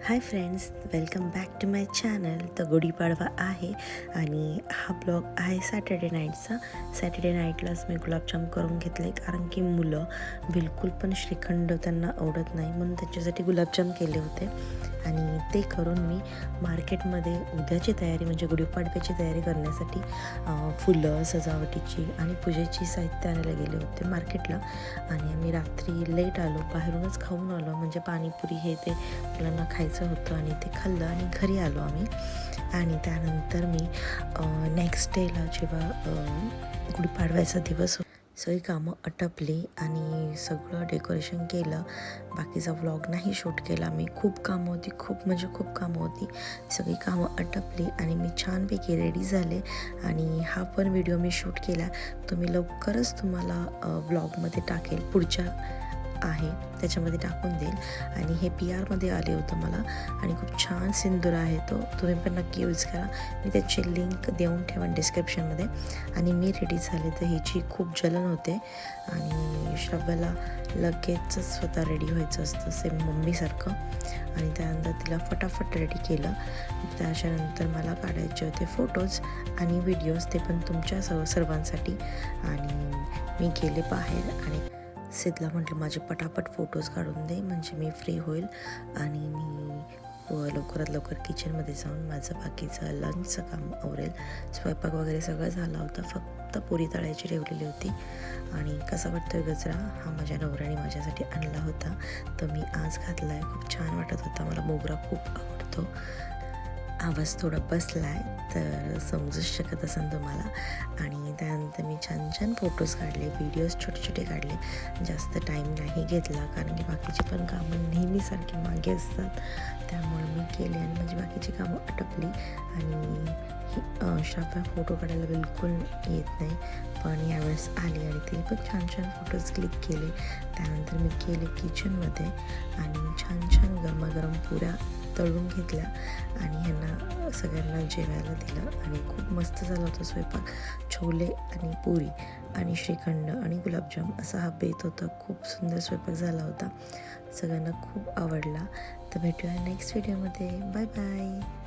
High friends, welcome back to my channel. तर गुढीपाडवा आहे आणि हा ब्लॉग आहे सॅटर्डे नाईटचा. सॅटर्डे नाईटलाच मी गुलाबजाम करून घेतले, कारण की मुलं बिलकुल पण श्रीखंड त्यांना आवडत नाही, म्हणून त्याच्यासाठी गुलाबजाम केले होते. आणि ते करून मी मार्केटमध्ये उद्याची तयारी म्हणजे गुढीपाडव्याची तयारी करण्यासाठी फुलं, सजावटीची आणि पूजेची साहित्य आणायला गेले होते मार्केटला. आणि आम्ही रात्री लेट आलो, बाहेरूनच खाऊन आलो, म्हणजे पाणीपुरी हे ते मुलांना खायचं होतं आणि ते खाल्लं आणि घरी आलो आम्ही. आणि त्यानंतर मी नेक्स्ट डेला जेव्हा गुढीपाडव्याचा दिवस सगळी कामं आटपली आणि सगळं डेकोरेशन केलं. बाकीचा व्लॉग नाही शूट केला मी. खूप कामं होती, खूप कामं होती. सगळी कामं आटपली आणि मी छानपैकी रेडी झाले. आणि हा पण व्हिडिओ मी शूट केला, तो मी लवकरच तुम्हाला व्लॉगमध्ये टाकेल. पुढच्या आहे त्याच्यामध्ये टाकून देईल. आणि हे PR मध्ये आले होतं मला, आणि खूप छान सिंदूर आहे तो, तुम्ही पण नक्की यूज करा. मी त्याची लिंक देऊन ठेवन डिस्क्रिप्शनमध्ये. आणि मी रेडी झाले, तर हिची खूप जलन होते आणि श्रव्याला लगेचच स्वतः रेडी व्हायचं असतं, सेम मम्मीसारखं. आणि त्यानंतर तिला फटाफट रेडी केलं. त्याच्यानंतर मला काढायचे होते फोटोज आणि व्हिडिओज, ते पण तुमच्या सर्वांसाठी. आणि मी गेले बाहेर आणि सिद्धला म्हटलं माझे पटापट फोटोज काढून दे, म्हणजे मी फ्री होईल आणि मी लवकरात लवकर किचनमध्ये जाऊन माझं बाकीचं लंचचं काम आवरेल. स्वयंपाक वगैरे सगळं झाला होता, फक्त पुरी तळायची ठेवलेली होती. आणि कसा वाटतोय गजरा, हा माझ्या नवऱ्याने माझ्यासाठी आणला होता, तर मी आज घातला आहे. खूप छान वाटत होता. मला मोगरा खूप आवडतो. आवाज थोडा बसला आहे तर समजूच शकत असेल तुम्हाला. आणि त्यानंतर मी छान छान फोटोज काढले, व्हिडिओज छोटे काढले. जास्त टाईम नाही घेतला, कारण की बाकीची पण कामं नेहमीसारखी मागे असतात, त्यामुळे मी केले आणि माझी बाकीची कामं आटपली. आणि श्राव्या फोटो काढायला बिलकुल येत नाही, पण यावेळेस आली आणि तिने पण छान फोटोज क्लिक केले. त्यानंतर मी गेले किचनमध्ये आणि छान गरमागरम पुऱ्या तळून घेतल्या आणि ह्यांना सगळ्यांना जेवायला दिलं. आणि खूप मस्त झाला होता स्वयंपाक. छोले आणि पुरी आणि श्रीखंड आणि गुलाबजाम असा हा बेत होता. खूप सुंदर स्वयंपाक झाला होता, सगळ्यांना खूप आवडला. तर भेटूया नेक्स्ट व्हिडिओमध्ये. Bye bye.